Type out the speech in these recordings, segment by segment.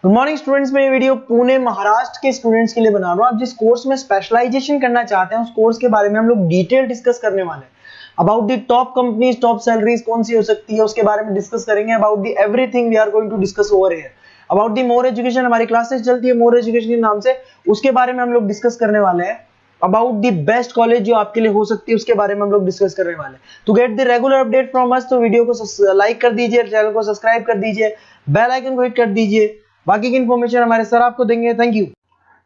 Good morning students. मैं ये video Pune Maharashtra के स्टूडेंट्स के लिए बना रहा हूँ। आप जिस कोर्स में स्पेशलाइजेशन करना चाहते हैं उस कोर्स के बारे में हम लोग डिटेल डिस्कस करने वाले हैं। About the top companies, top salaries कौन सी हो सकती है उसके बारे में डिस्कस करेंगे। About the everything we are going to discuss over here. About the more education, हमारी क्लासेस चलती है मोर एजुकेशन के नाम से, उसके बारे में हम लोग डिस्कस करने वाले हैं। अबाउट द बेस्ट कॉलेज जो आपके लिए हो सकती है उसके बारे में हम लोग डिस्कस करने वाले हैं। To get the regular update from us, तो वीडियो को लाइक कर दीजिए, चैनल को सब्सक्राइब कर दीजिए, बेल आइकन को हिट कर दीजिए। बाकी की इन्फॉर्मेशन हमारे सर आपको देंगे। Thank you.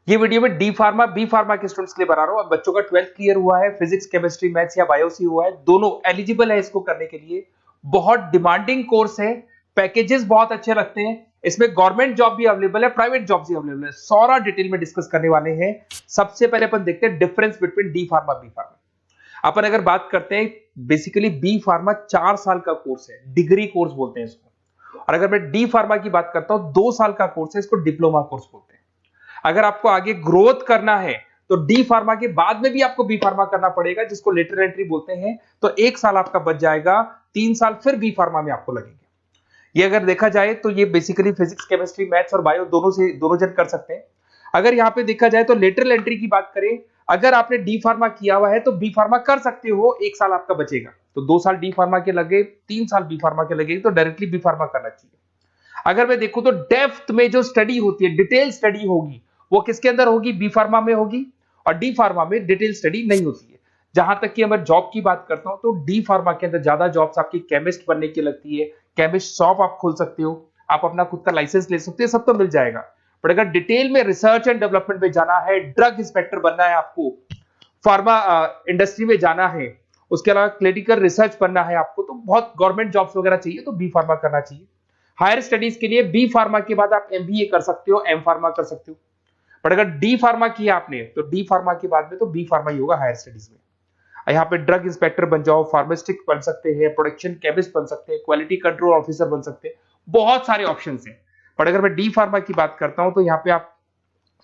ये वीडियो में डी फार्मा बी फार्मा के स्टूडेंट्स के लिए बना रहा हूं। अब बच्चों का 12th क्लियर हुआ है, फिजिक्स केमिस्ट्री मैथ्स या बायोसी हुआ है, दोनों एलिजिबल है इसको करने के लिए। बहुत डिमांडिंग कोर्स है, पैकेजेस बहुत अच्छे रखते हैं। इसमें गवर्नमेंट जॉब भी अवेलेबल है, प्राइवेट जॉब भी अवेलेबल है। सारा डिटेल में डिस्कस करने वाले हैं। सबसे पहले अपन देखते हैं difference between D pharma B pharma. अपन अगर बात करते हैं, बेसिकली बी फार्मा 4 साल का कोर्स है, डिग्री कोर्स बोलते हैं इसको। और अगर मैं डी फार्मा की बात करता हूं, 2 साल का कोर्स है, इसको डिप्लोमा कोर्स बोलते हैं। अगर आपको आगे ग्रोथ करना है तो डी फार्मा के बाद में भी आपको बी फार्मा करना पड़ेगा, जिसको लेटर एंट्री बोलते हैं। तो 1 साल आपका बच जाएगा, 3 साल फिर बी फार्मा में आपको लगेंगे। ये अगर देखा जाए तो ये बेसिकली फिजिक्स केमिस्ट्री मैथ्स और बायो दोनों जन कर सकते हैं। अगर यहाँ पे देखा जाए तो लेटरल एंट्री की बात करें, अगर आपने डी फार्मा किया हुआ है तो बी फार्मा कर सकते हो, 1 साल आपका बचेगा। तो 2 साल डी फार्मा के लगे, 3 साल बी फार्मा के लगे, तो डायरेक्टली बी फार्मा करना चाहिए। अगर मैं देखूं तो डेप्थ में जो स्टडी होती है, डिटेल स्टडी होगी, वो किसके अंदर होगी? बी फार्मा में होगी। और डी फार्मा में डिटेल स्टडी नहीं होती है। जहां तक कि मैं जॉब की बात करता हूं तो डी फार्मा के अंदर ज्यादा जॉब्स आपकी केमिस्ट बनने की लगती है। केमिस्ट शॉप आप खोल सकते हो, आप अपना खुद का लाइसेंस ले सकते हो, सब तो मिल जाएगा। पर अगर डिटेल में रिसर्च एंड डेवलपमेंट में जाना है, ड्रग इंस्पेक्टर बनना है आपको, फार्मा इंडस्ट्री में जाना है, उसके अलावा क्लिनिकल रिसर्च बनना है आपको, तो बहुत गवर्नमेंट जॉब्स वगैरह चाहिए, तो बी फार्मा करना चाहिए। हायर स्टडीज के लिए बी फार्मा के बाद आप एमबीए कर सकते हो, एम फार्मा कर सकते हो। बट अगर डी फार्मा किया आपने तो डी फार्मा के बाद में तो बी फार्मा ही होगा हायर स्टडीज में। यहाँ पे ड्रग इंस्पेक्टर बन जाओ, फार्मास्टिक बन सकते हैं, प्रोडक्शन केमिस्ट बन सकते हैं, क्वालिटी कंट्रोल ऑफिसर बन सकते हैं, बहुत सारे ऑप्शन हैं। बट अगर मैं डी फार्मा की बात करता हूं तो यहाँ पे आप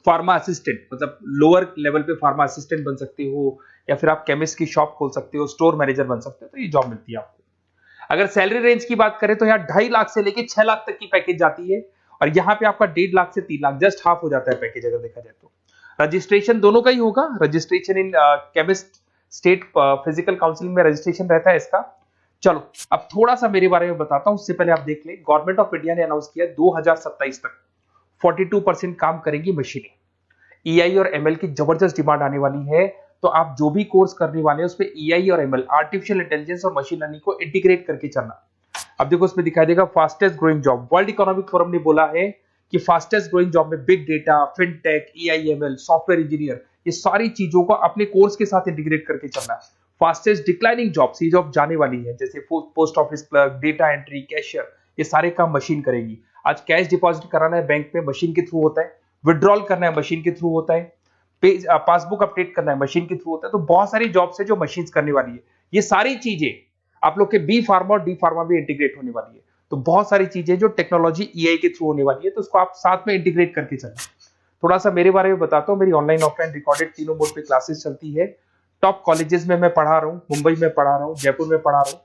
फार्मा असिस्टेंट, मतलब लोअर लेवल पे फार्मा असिस्टेंट बन सकते हो, या फिर आप केमिस्ट की शॉप खोल सकते हो, स्टोर मैनेजर बन सकते हो, तो ये जॉब मिलती है आपको। अगर सैलरी रेंज की बात करें तो यहाँ 2.5 लाख से लेके 6 लाख तक की पैकेज जाती है। और यहाँ पे आपका 1.5 लाख से 3 लाख, जस्ट हाफ हो जाता है पैकेज अगर देखा जाए तो। रजिस्ट्रेशन दोनों का ही होगा। Registration in chemist state physical council में रजिस्ट्रेशन रहता है इसका। चलो अब थोड़ा सा मेरे बारे में बताता हूं, उससे पहले आप देख लें। गवर्नमेंट ऑफ इंडिया ने अनाउंस किया 2027 तक 42% काम करेंगी मशीनें। ईआई और एमएल की जबरदस्त डिमांड आने वाली है। तो आप जो भी कोर्स करने वाले हैं उसमें ईआई और एमएल, आर्टिफिशियल इंटेलिजेंस और मशीन लर्निंग को इंटीग्रेट करके चलना। अब देखो उसमें दिखाई देगा fastest growing job. World economic forum ने बोला है कि फास्टेस्ट ग्रोइंग जॉब में big data, fintech, EI, ML, software engineer, ये सारी चीजों को अपने कोर्स के साथ इंटीग्रेट करके चलना है। फास्टेस्ट डिक्लाइनिंग जॉब्स, ये जॉब जाने वाली है, जैसे post office clerk, data entry, cashier, ये सारे काम मशीन करेगी। आज कैश डिपॉजिट कराना है बैंक में, मशीन के थ्रू होता है। विड्रॉल करना है, मशीन के थ्रू होता है। पासबुक अपडेट करना है, मशीन के थ्रू होता है। तो बहुत सारी जॉब्स है जो मशीन करने वाली है। ये सारी चीजें आप लोग के बी फार्मा और डी फार्मा में इंटीग्रेट होने वाली है। तो बहुत सारी चीजें जो टेक्नोलॉजी ईआई के थ्रू होने वाली है, तो उसको आप साथ में इंटीग्रेट करके चलें। थोड़ा सा मेरे बारे में बताता हूँ। मेरी ऑनलाइन ऑफलाइन रिकॉर्डेड तीनों मोड पे क्लासेस चलती है। टॉप कॉलेजेस में मैं पढ़ा रहा हूँ, मुंबई में पढ़ा रहा हूँ, जयपुर में पढ़ा रहा हूँ।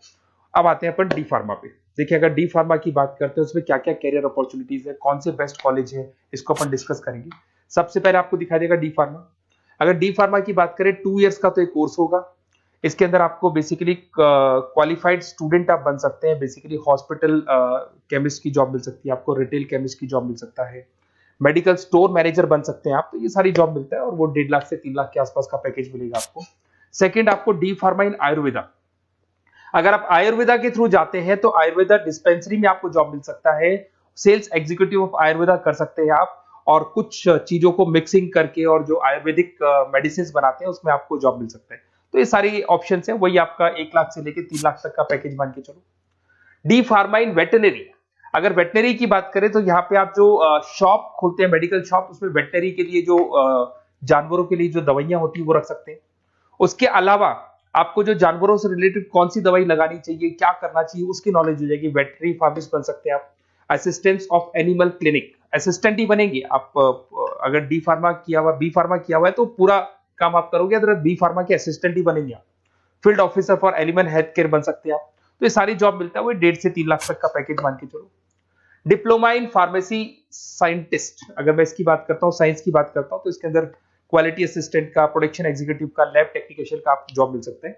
अब आते हैं अपन डी फार्मा पे। देखिए अगर डी फार्मा की बात करते हैं उसमें क्या क्या कैरियर अपॉर्चुनिटीज है, कौन से बेस्ट कॉलेज है, इसको अपन डिस्कस करेंगे। सबसे पहले आपको दिखाई देगा डी फार्मा। अगर डी फार्मा की बात करें 2 इयर्स का तो एक कोर्स होगा। इसके अंदर आपको बेसिकली क्वालिफाइड स्टूडेंट आप बन सकते हैं। बेसिकली हॉस्पिटल केमिस्ट की जॉब मिल सकती है आपको, रिटेल केमिस्ट की जॉब मिल सकता है, मेडिकल स्टोर मैनेजर बन सकते हैं आप। तो ये सारी जॉब मिलता है और वो 1.5 लाख से 3 लाख के आसपास का पैकेज मिलेगा आपको। सेकेंड, आपको डी फार्मा इन आयुर्वेदा। अगर आप आयुर्वेदा के थ्रू जाते हैं तो आयुर्वेदा डिस्पेंसरी में आपको जॉब मिल सकता है। सेल्स एग्जीक्यूटिव ऑफ आयुर्वेदा कर सकते हैं आप, और कुछ चीजों को मिक्सिंग करके और जो आयुर्वेदिक मेडिसिन बनाते हैं उसमें आपको जॉब मिल सकता है। तो ये सारी ऑप्शन है, वही आपका 1 लाख से लेकर 3 लाख तक का पैकेज मान के चलो। डी फार्मा इन वेटनरी। अगर वेटनरी की बात करें तो यहाँ पे आप जो शॉप खोलते हैं, मेडिकल शॉप, उसमें वेटनरी के लिए जो जानवरों के लिए जो दवाइयां होती है वो रख सकते हैं। उसके अलावा आपको जो जानवरों से रिलेटेड कौन सी दवाई लगानी चाहिए, क्या करना चाहिए, उसकी नॉलेज हो जाएगी। वेटनरी फार्मासिस्ट बन सकते हैं आप। Assistants of animal clinic, assistant ही बनेंगे आप। अगर डी फार्मा किया हुआ, बी फार्मा किया हुआ है तो पूरा काम आप करोगे, अगर बी फार्मा के असिस्टेंट ही बनेंगे आप। Field officer for animal health care बन सकते हैं आप। तो ये सारी जॉब मिलता है, वो 1.5 से 3 लाख तक का पैकेज मान के चलो। डिप्लोमा इन फार्मेसी साइंटिस्ट, अगर मैं इसकी बात करता हूँ, साइंस की बात करता हूँ, तो इसके अंदर क्वालिटी असिस्टेंट का, प्रोडक्शन एग्जीक्यूटिव का, लैब टेक्नीशियन का आपको जॉब मिल सकते हैं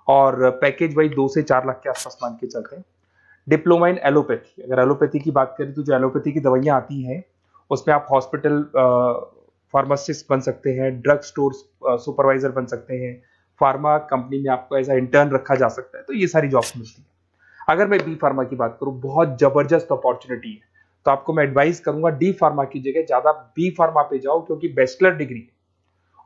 और पैकेज वही 2 से 4 लाख के आसपास मान के चलते हैं। डिप्लोमा इन एलोपैथी, अगर एलोपैथी की बात करें तो जो एलोपैथी की दवाइयां आती हैं उसमें आप हॉस्पिटल फार्मासिस्ट बन सकते हैं, ड्रग स्टोर सुपरवाइजर बन सकते हैं, फार्मा कंपनी में आपको एज अ इंटर्न रखा जा सकता है, तो ये सारी जॉब्स मिलती है। अगर मैं बी फार्मा की बात करूं, बहुत जबरदस्त अपॉर्चुनिटी है, तो आपको मैं एडवाइस करूंगा डी फार्मा की जगह ज्यादा बी फार्मा पे जाओ, क्योंकि बैचलर डिग्री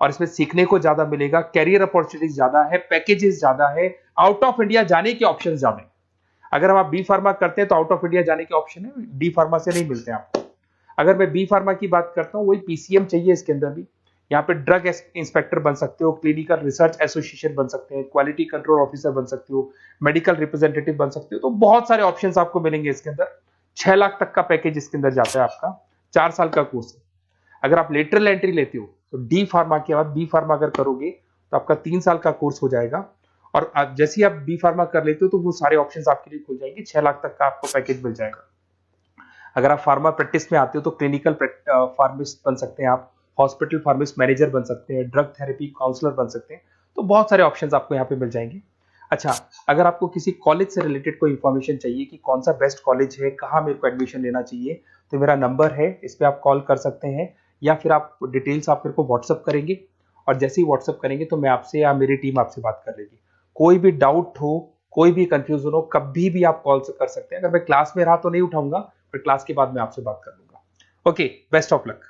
और इसमें सीखने को ज्यादा मिलेगा, कैरियर अपॉर्चुनिटीज ज्यादा है, पैकेजेस ज्यादा है, आउट ऑफ इंडिया जाने के ऑप्शन ज्यादा है। अगर हम आप बी फार्मा करते हैं तो आउट ऑफ इंडिया जाने के ऑप्शन है, डी फार्मा से नहीं मिलते आपको। अगर मैं बी फार्मा की बात करता हूँ, वही पीसीएम चाहिए इसके अंदर भी, यहाँ पे ड्रग इंस्पेक्टर बन सकते हो, क्लिनिकल रिसर्च एसोसिएशन बन सकते हैं, क्वालिटी कंट्रोल ऑफिसर बन सकते हो, मेडिकल रिप्रेजेंटेटिव बन सकते हो, तो बहुत सारे ऑप्शंस आपको मिलेंगे इसके अंदर। 6 लाख तक का पैकेज इसके अंदर जाता है आपका, 4 साल का कोर्स है। अगर आप लेटरल एंट्री लेते हो तो डी फार्मा के बाद बी फार्मा अगर करोगे तो आपका 3 साल का कोर्स हो जाएगा, और जैसे ही आप बी फार्मा कर लेते हो तो वो सारे ऑप्शंस आपके लिए खुल जाएंगे, 6 लाख तक का आपको पैकेज मिल जाएगा। अगर आप फार्मा प्रैक्टिस में आते हो तो क्लिनिकल फार्मिस्ट बन सकते हैं आप, हॉस्पिटल फार्मिस्ट मैनेजर बन सकते हैं, ड्रग थेरेपी काउंसलर बन सकते हैं, तो बहुत सारे ऑप्शंस आपको यहाँ पे मिल जाएंगे। अच्छा, अगर आपको किसी कॉलेज से रिलेटेड कोई इंफॉर्मेशन चाहिए कि कौन सा बेस्ट कॉलेज है, कहाँ मेरे को एडमिशन लेना चाहिए, तो मेरा नंबर है, इस पर आप कॉल कर सकते हैं, या फिर आप डिटेल्स आप मेरे को व्हाट्सअप करेंगे, और जैसे ही व्हाट्सअप करेंगे तो मैं आपसे या मेरी टीम आपसे बात कर लेगी। कोई भी डाउट हो, कोई भी कंफ्यूजन हो, कभी भी आप कॉल कर सकते हैं। अगर मैं क्लास में रहा तो नहीं उठाऊंगा, फिर क्लास के बाद मैं आपसे बात कर लूंगा। Okay, best of luck.